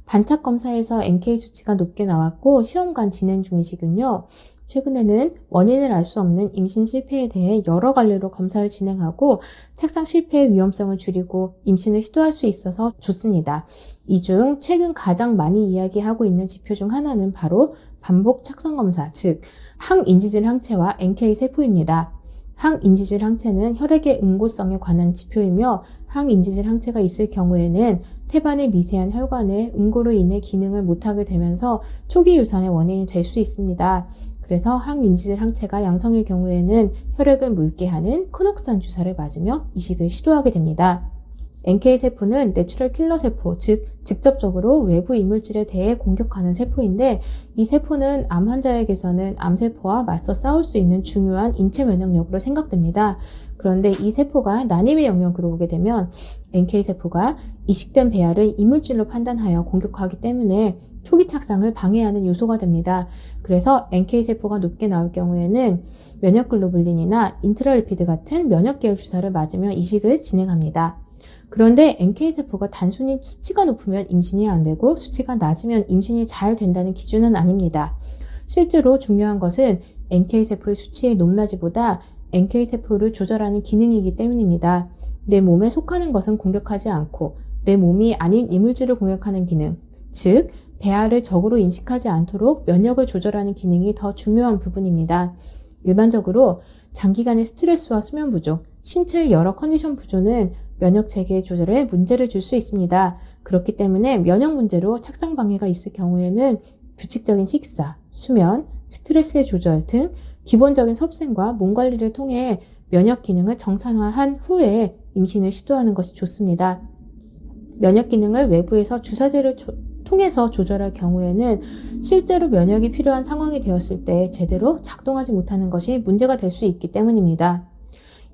반착 검사에서 NK 수치가 높게 나왔고 시험관 진행 중이시군요. 최근에는 원인을 알 수 없는 임신 실패에 대해 여러 갈래로 검사를 진행하고 착상 실패의 위험성을 줄이고 임신을 시도할 수 있어서 좋습니다. 이 중 최근 가장 많이 이야기하고 있는 지표 중 하나는 바로 반복 착상 검사, 즉 항인지질 항체와 NK 세포입니다. 항인지질 항체는 혈액의 응고성에 관한 지표이며 항인지질 항체가 있을 경우에는 태반의 미세한 혈관의 응고로 인해 기능을 못하게 되면서 초기 유산의 원인이 될 수 있습니다. 그래서 항인지질 항체가 양성일 경우에는 혈액을 묽게 하는 코녹산 주사를 맞으며 이식을 시도하게 됩니다. NK세포는 내추럴 킬러 세포, 즉 직접적으로 외부 이물질에 대해 공격하는 세포인데 이 세포는 암 환자에게서는 암세포와 맞서 싸울 수 있는 중요한 인체 면역력으로 생각됩니다. 그런데 이 세포가 난임의 영역으로 오게 되면 NK세포가 이식된 배아를 이물질로 판단하여 공격하기 때문에 초기 착상을 방해하는 요소가 됩니다. 그래서 NK세포가 높게 나올 경우에는 면역글로불린이나 인트라리피드 같은 면역계열 주사를 맞으며 이식을 진행합니다. 그런데 NK세포가 단순히 수치가 높으면 임신이 안 되고 수치가 낮으면 임신이 잘 된다는 기준은 아닙니다. 실제로 중요한 것은 NK세포의 수치의 높낮이보다 NK세포를 조절하는 기능이기 때문입니다. 내 몸에 속하는 것은 공격하지 않고 내 몸이 아닌 이물질을 공격하는 기능, 즉 배아를 적으로 인식하지 않도록 면역을 조절하는 기능이 더 중요한 부분입니다. 일반적으로 장기간의 스트레스와 수면 부족, 신체의 여러 컨디션 부조는 면역 체계 조절에 문제를 줄 수 있습니다. 그렇기 때문에 면역 문제로 착상 방해가 있을 경우에는 규칙적인 식사, 수면, 스트레스의 조절 등 기본적인 섭생과 몸 관리를 통해 면역 기능을 정상화한 후에 임신을 시도하는 것이 좋습니다. 면역 기능을 외부에서 주사제를 통해서 조절할 경우에는 실제로 면역이 필요한 상황이 되었을 때 제대로 작동하지 못하는 것이 문제가 될 수 있기 때문입니다.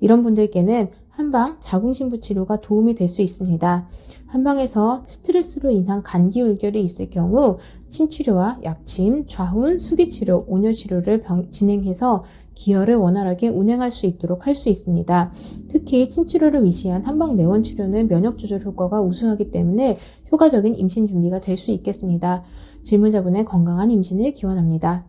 이런 분들께는 한방 자궁신부 치료가 도움이 될 수 있습니다. 한방에서 스트레스로 인한 간기 울결이 있을 경우 침치료와 약침, 좌훈, 수기치료, 온열치료를 진행해서 기혈을 원활하게 운행할 수 있도록 할 수 있습니다. 특히 침치료를 위시한 한방 내원 치료는 면역 조절 효과가 우수하기 때문에 효과적인 임신 준비가 될 수 있겠습니다. 질문자분의 건강한 임신을 기원합니다.